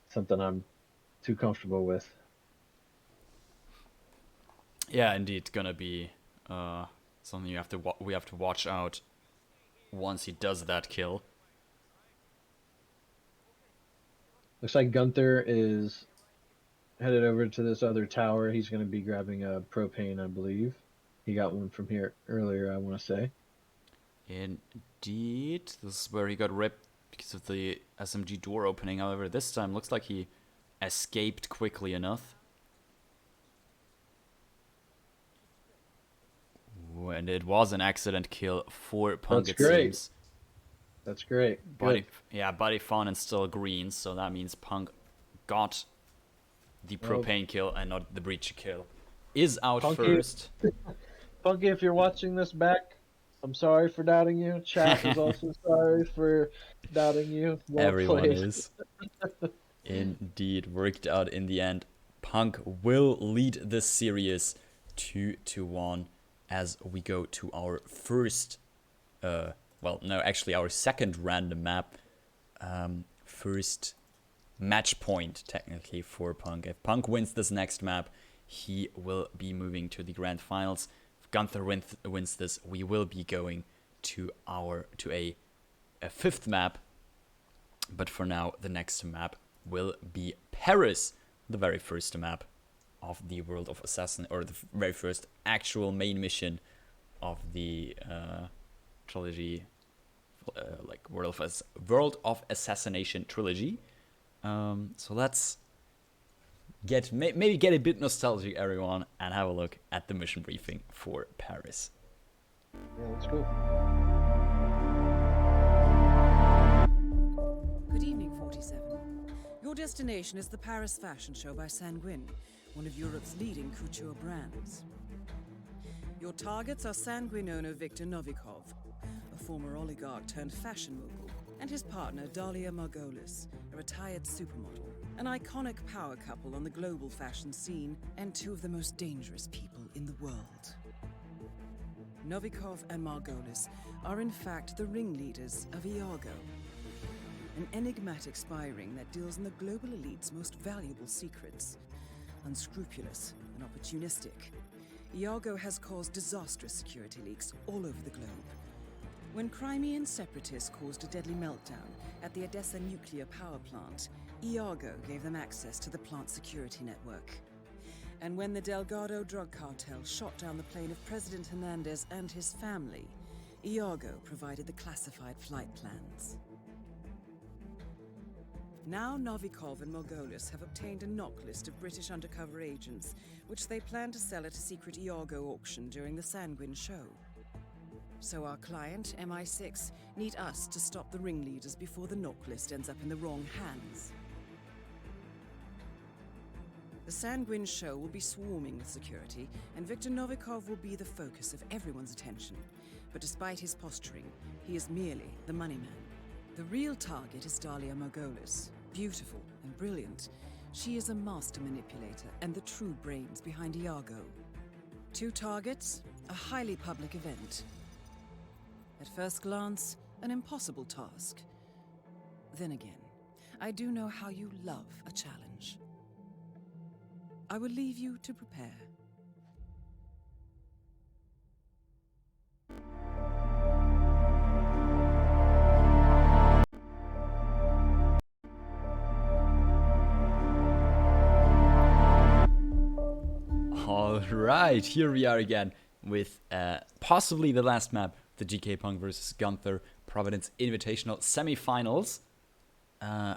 something I'm too comfortable with. Yeah, indeed, gonna be something we have to watch out once he does that kill. Looks like Gunther is headed over to this other tower. He's going to be grabbing a propane, I believe. He got one from here earlier, I want to say. Indeed, this is where he got ripped because of the SMG door opening. However, this time looks like he escaped quickly enough. Ooh, and it was an accident kill for Punk, That's it great. seems. That's great. Body fun and still green, so that means Punk got the propane kill and not the breach kill. Is out Punky, first. Punky, if you're watching this back, I'm sorry for doubting you. Chat is also sorry for doubting you. Well Everyone played. is. Indeed, worked out in the end. Punk will lead this series 2-1 as we go to our first, our second random map. First match point, technically, for Punk. If Punk wins this next map, he will be moving to the grand finals. If Gunther wins this, we will be going to a fifth map. But for now, the next map will be Paris, the very first map of the World of Assassin, or the very first actual main mission of the trilogy, World of Assassination trilogy. So let's maybe get a bit nostalgic, everyone, and have a look at the mission briefing for Paris. Yeah, let's go. Good evening, 47. Your destination is the Paris Fashion Show by Sanguine, one of Europe's leading couture brands. Your targets are Sanguine owner Viktor Novikov, a former oligarch turned fashion mogul, and his partner Dalia Margolis, a retired supermodel, an iconic power couple on the global fashion scene, and two of the most dangerous people in the world. Novikov and Margolis are in fact the ringleaders of Iago, an enigmatic spy ring that deals in the global elite's most valuable secrets. Unscrupulous and opportunistic, Iago has caused disastrous security leaks all over the globe. When Crimean separatists caused a deadly meltdown at the Odessa nuclear power plant, Iago gave them access to the plant's security network. And when the Delgado drug cartel shot down the plane of President Hernandez and his family, Iago provided the classified flight plans. Now Novikov and Margolis have obtained a knock list of British undercover agents, which they plan to sell at a secret Iago auction during the Sanguine show. So our client, MI6, need us to stop the ringleaders before the knock list ends up in the wrong hands. The Sanguine show will be swarming with security, and Viktor Novikov will be the focus of everyone's attention. But despite his posturing, he is merely the money man. The real target is Dalia Margolis. Beautiful and brilliant, she is a master manipulator and the true brains behind Iago. Two targets, a highly public event. At first glance, an impossible task. Then again, I do know how you love a challenge. I will leave you to prepare. Alright, here we are again with possibly the last map, the GKPunk versus Gunther Providence Invitational Semifinals.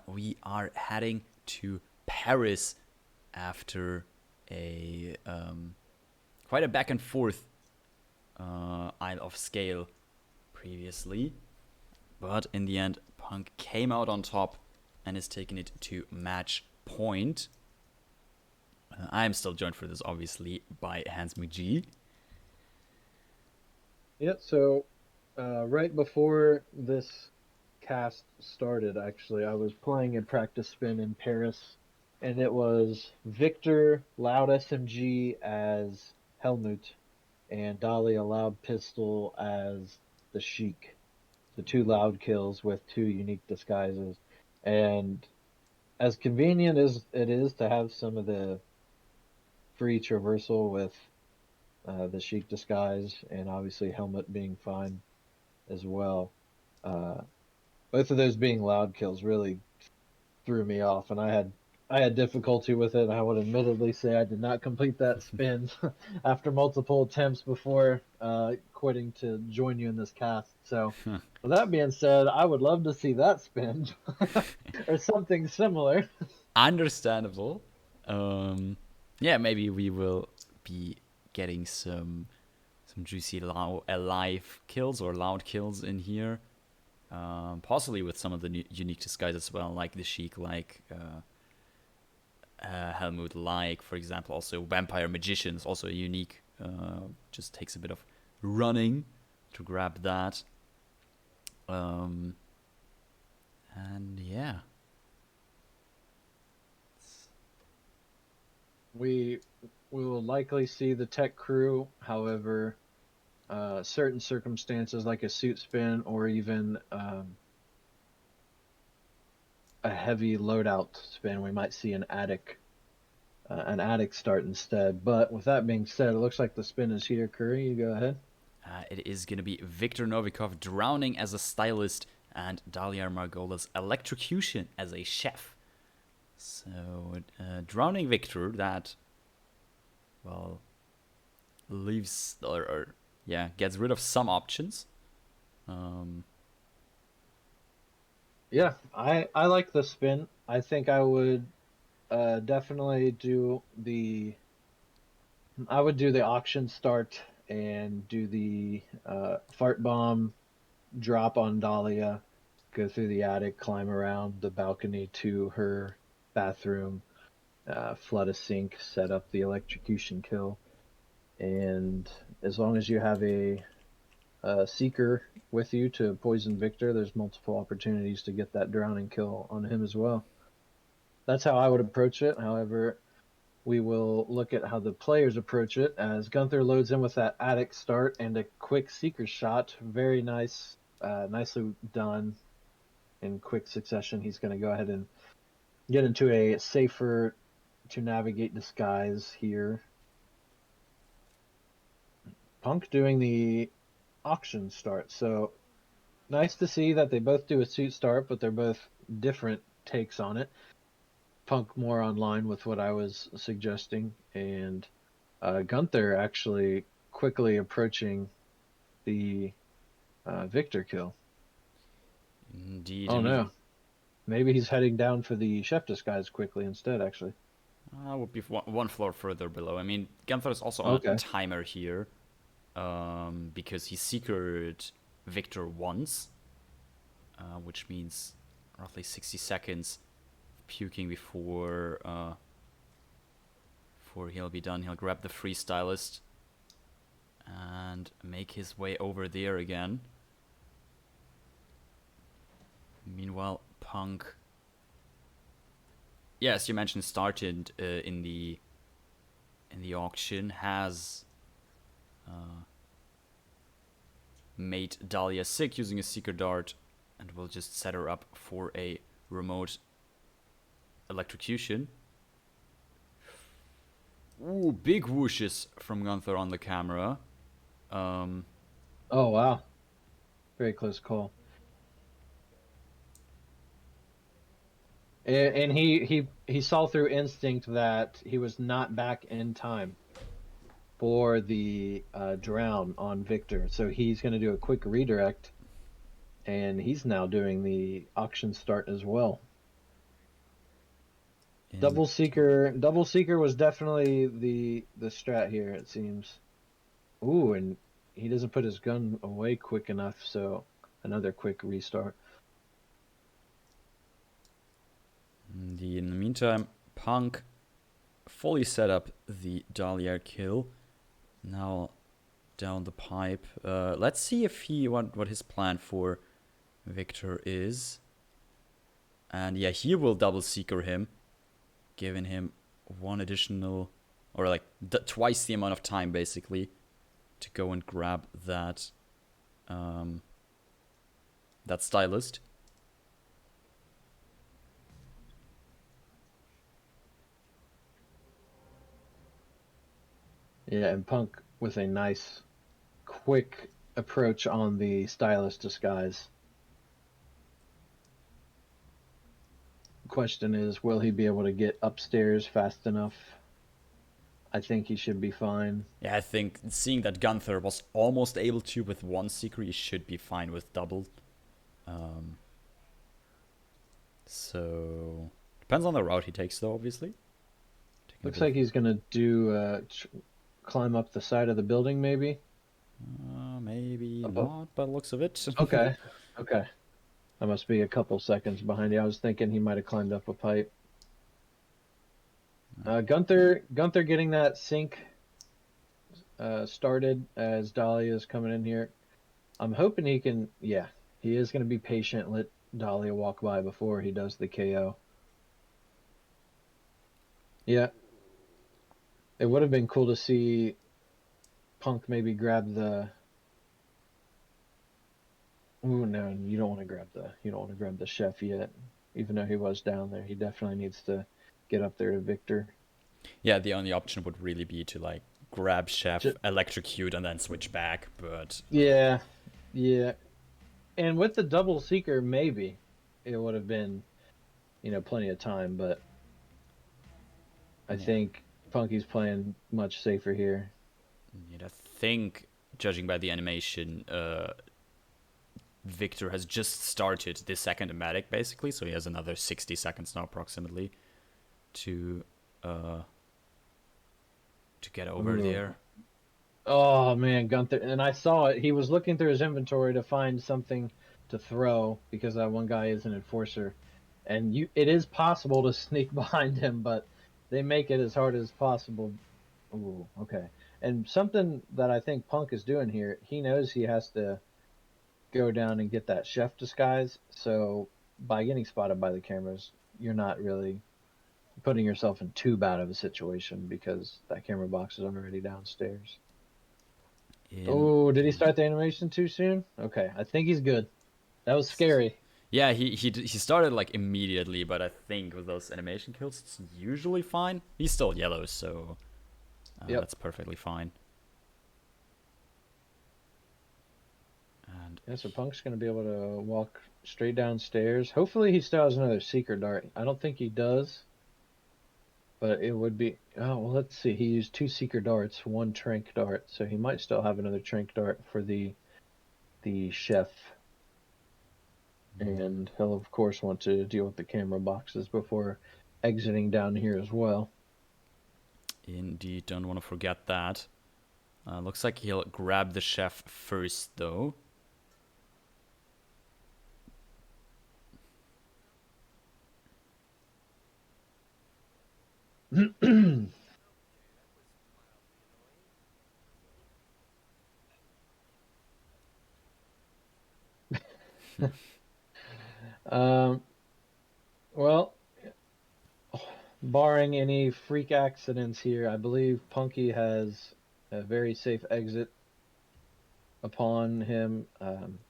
We are heading to Paris after a quite a back and forth Isle of Sgàil previously. But in the end, Punk came out on top and is taking it to match point. I am still joined for this, obviously, by HandzMcGee. Yeah, so Right before this cast started, actually, I was playing a practice spin in Paris, and it was Victor Loud SMG as Helmut and Dahlia Loud Pistol as the Sheik. The two loud kills with two unique disguises. And as convenient as it is to have some of the free traversal with the Sheik disguise and obviously Helmut being fine as well, uh, both of those being loud kills really threw me off, and I had difficulty with it. I would admittedly say I did not complete that spin after multiple attempts before quitting to join you in this cast. So, with that being said, I would love to see that spin or something similar. Understandable. Yeah, maybe we will be getting some juicy live kills or loud kills in here. Possibly with some of the unique disguise as well, like the Sheik, like Helmut, like, for example, also Vampire Magician is also unique. Just takes a bit of running to grab that. And yeah. We will likely see the tech crew, however, certain circumstances like a suit spin or even a heavy loadout spin, we might see an attic start instead. But with that being said, it looks like the spin is here. Curry, you go ahead. It is going to be Viktor Novikov drowning as a stylist and Dalia Margola's electrocution as a chef. So, drowning Viktor, that, well, leaves, or gets rid of some options. Yeah, I like the spin. I think I would definitely do the auction start and do the fart bomb drop on Dahlia, go through the attic, climb around the balcony to her bathroom, flood a sink, set up the electrocution kill, and as long as you have a Seeker with you to poison Victor, there's multiple opportunities to get that drowning kill on him as well. That's how I would approach it. However, we will look at how the players approach it as Gunther loads in with that attic start and a quick Seeker shot. Very nice, nicely done in quick succession. He's going to go ahead and get into a safer to navigate disguise here. Punk doing the auction start. So nice to see that they both do a suit start, but they're both different takes on it. Punk more online with what I was suggesting, and Gunther actually quickly approaching the Victor kill. Indeed. Oh no. Maybe he's heading down for the chef disguise quickly instead, actually. Would be one floor further below. I mean, Gunther is also on Okay. a timer here, because he secured Victor once, which means roughly 60 seconds puking before he'll be done. He'll grab the freestylist and make his way over there again. Meanwhile, Punk, as you mentioned, started in the auction, has made Dahlia sick using a Seeker Dart, and will just set her up for a remote electrocution. Ooh, big whooshes from Gunther on the camera. Oh wow. Very close call. And he saw through instinct that he was not back in time for the drown on Victor. So he's going to do a quick redirect, and he's now doing the auction start as well. Double Seeker was definitely the strat here, it seems. Ooh, and he doesn't put his gun away quick enough, so another quick restart. In the meantime, Punk fully set up the Dahlia kill. Now down the pipe. Let's see if he what his plan for Victor is. And yeah, he will double seeker him, giving him one additional, or like twice the amount of time basically, to go and grab that that stylist. Yeah, and Punk with a nice, quick approach on the stylist disguise. Question is, will he be able to get upstairs fast enough? I think he should be fine. Yeah, I think seeing that Gunther was almost able to with one seeker, he should be fine with double. So depends on the route he takes, though. Obviously, Looks like he's gonna do climb up the side of the building, maybe. maybe Above. not by the looks of it. Okay, okay. I must be a couple seconds behind you. I was thinking he might have climbed up a pipe. Gunther getting that sync started as Dahlia is coming in here. I'm hoping he can. Yeah, he is going to be patient. Let Dahlia walk by before he does the KO. Yeah. It would have been cool to see Punk maybe grab the. Ooh, no, you don't want to grab the chef yet. Even though he was down there, he definitely needs to get up there to Victor. Yeah, the only option would really be to like grab chef, electrocute, and then switch back. But yeah. And with the double seeker, maybe it would have been, plenty of time. But I think Punky's playing much safer here. I think, judging by the animation, Victor has just started the second Amatic, basically, so he has another 60 seconds now, approximately, to get over there. Oh man, Gunther! And I saw it. He was looking through his inventory to find something to throw because that one guy is an enforcer, and it is possible to sneak behind him, but they make it as hard as possible. Ooh, okay. And something that I think Punk is doing here, he knows he has to go down and get that chef disguise. So by getting spotted by the cameras, you're not really putting yourself in too bad of a situation because that camera box is already downstairs. Oh, did he start the animation too soon? Okay, I think he's good. That was scary. Yeah, he started like immediately, but I think with those animation kills, it's usually fine. He's still yellow, so that's perfectly fine. And yeah, so Punk's going to be able to walk straight downstairs. Hopefully he still has another seeker dart. I don't think he does. But it would be... Oh, well, let's see. He used 2 seeker darts, 1 trank dart. So he might still have another trank dart for the chef. And he'll, of course, want to deal with the camera boxes before exiting down here as well. Indeed, don't want to forget that. Looks like he'll grab the chef first, though. Well, barring any freak accidents here, I believe Punky has a very safe exit upon him.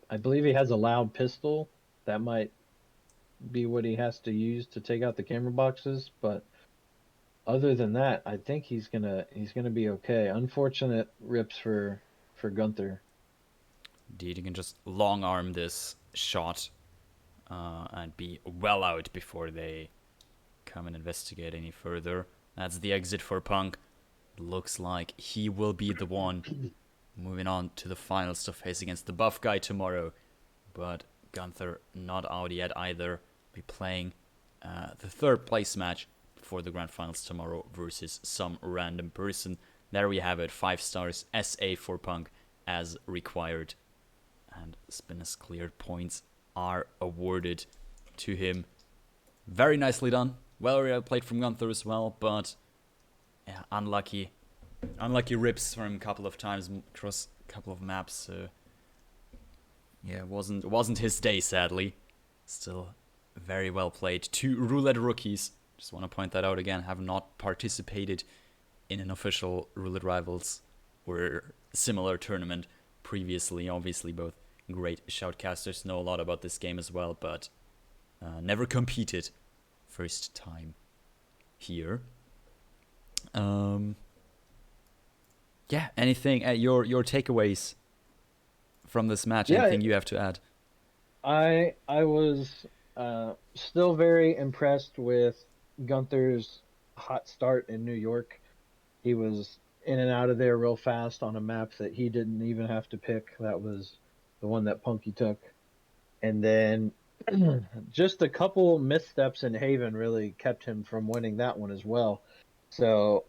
I believe he has a loud pistol. That might be what he has to use to take out the camera boxes, but other than that, I think he's gonna be okay. Unfortunate rips for Gunther. Indeed, you can just long arm this shot and be well out before they come and investigate any further. That's the exit for Punk. Looks like he will be the one moving on to the finals to face against the buff guy tomorrow. But Gunther not out yet either. Be playing the third place match for the grand finals tomorrow versus some random person. There we have it, 5 stars, SA for Punk as required. And Spinner's cleared points are awarded to him. Very nicely done. Well played from Gunther as well, but yeah, unlucky unlucky rips from a couple of times across a couple of maps. So yeah, wasn't his day, sadly. Still very well played. 2 roulette rookies. Just want to point that out again. Have not participated in an official roulette rivals or similar tournament previously. Obviously, both great shoutcasters, know a lot about this game as well, but never competed. First time here. Yeah, anything your takeaways from this match? Yeah, Anything you have to add? I was still very impressed with Gunther's hot start in New York. He was in and out of there real fast on a map that he didn't even have to pick. That was the one that Punky took. And then just a couple missteps in Haven really kept him from winning that one as well. So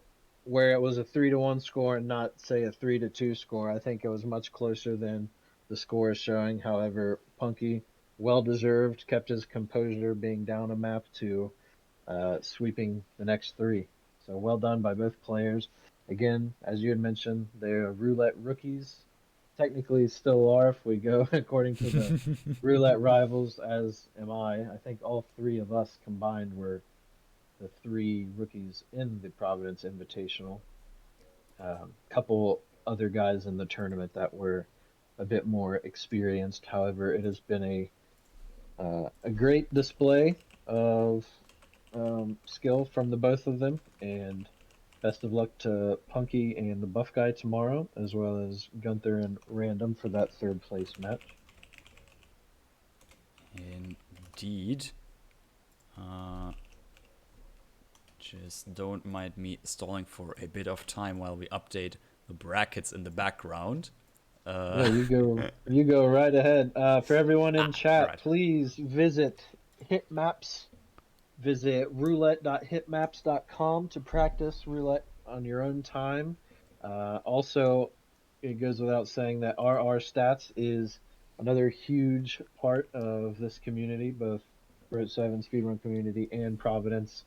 where it was a 3-1 score and not, say, a 3-2 score, I think it was much closer than the score is showing. However, Punky, well deserved, kept his composure being down a map to sweeping the next 3. So well done by both players. Again, as you had mentioned, they're roulette rookies. Technically still are if we go according to the roulette rivals, as am I. I think all 3 of us combined were the 3 rookies in the Providence Invitational. Couple other guys in the tournament that were a bit more experienced. However, it has been a great display of skill from the both of them, and best of luck to Punky and the buff guy tomorrow, as well as Gunther and Random for that 3rd place match. Indeed. Just don't mind me stalling for a bit of time while we update the brackets in the background. Yeah, you go right ahead. For everyone in chat, right. please visit HitMaps. Visit roulette.hitmaps.com to practice roulette on your own time. Also, it goes without saying that RR Stats is another huge part of this community, both Route 7 speedrun community and Providence.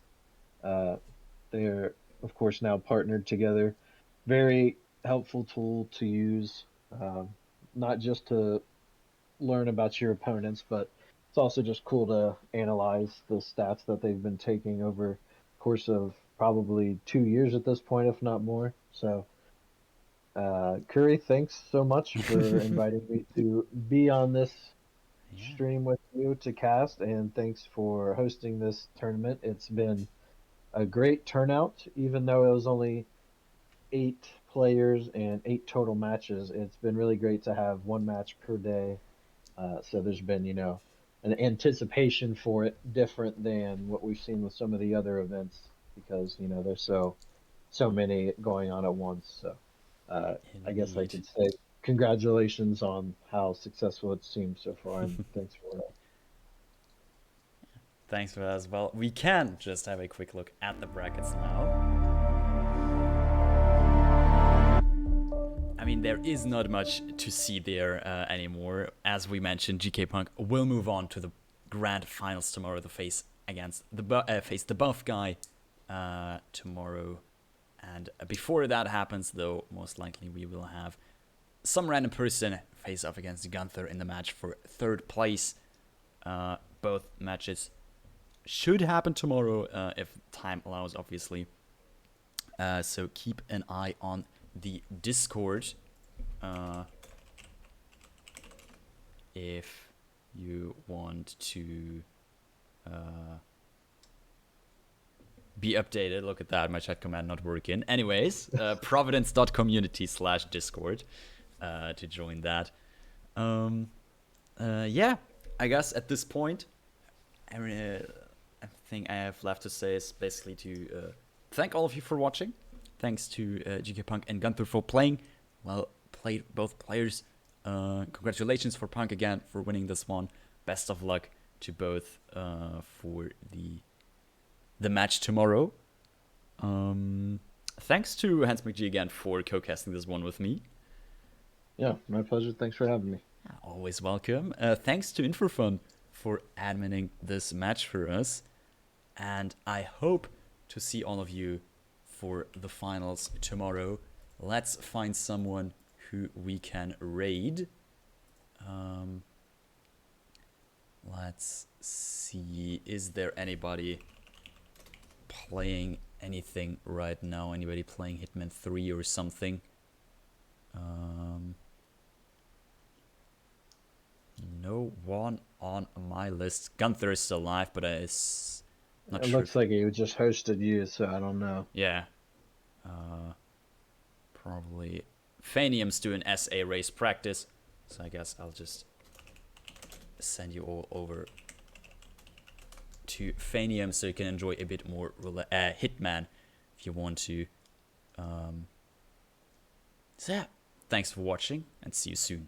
They're, of course, now partnered together. Very helpful tool to use, not just to learn about your opponents, but it's also just cool to analyze the stats that they've been taking over the course of probably 2 years at this point, if not more. So, Curry, thanks so much for inviting me to be on this stream with you to cast, and thanks for hosting this tournament. It's been a great turnout, even though it was only 8 players and 8 total matches. It's been really great to have 1 match per day. So there's been, an anticipation for it different than what we've seen with some of the other events, because, there's so many going on at once. So I guess I could say congratulations on how successful it seems so far, and thanks for that. Thanks for that as well. We can just have a quick look at the brackets now. I mean, there is not much to see there anymore. As we mentioned, GKPunk will move on to the grand finals tomorrow to face the buff guy tomorrow. And before that happens, though, most likely we will have some random person face off against Gunther in the match for 3rd place. Both matches should happen tomorrow if time allows, obviously. So keep an eye on the Discord if you want to be updated. Look at that, my chat command not working. Anyways, providence.community/discord to join that. Yeah, I guess at this point, everything I have left to say is basically to thank all of you for watching. Thanks to GKPunk and Gunther for playing. Well played, both players. Congratulations for Punk again for winning this one. Best of luck to both for the match tomorrow. Thanks to HandzMcGee again for co-casting this one with me. Yeah, my pleasure. Thanks for having me. Always welcome. Thanks to Infofun for adminning this match for us. And I hope to see all of you for the finals tomorrow. let's find someone who we can raid. Let's see, is there anybody playing anything right now? Anybody playing Hitman 3 or something? No one on my list. Gunther is still alive, but it's not It sure. looks like he just hosted you, so I don't know. Yeah. Probably. Fanium's doing SA race practice, so I guess I'll just send you all over to Fanium so you can enjoy a bit more Hitman if you want to. So yeah, thanks for watching and see you soon.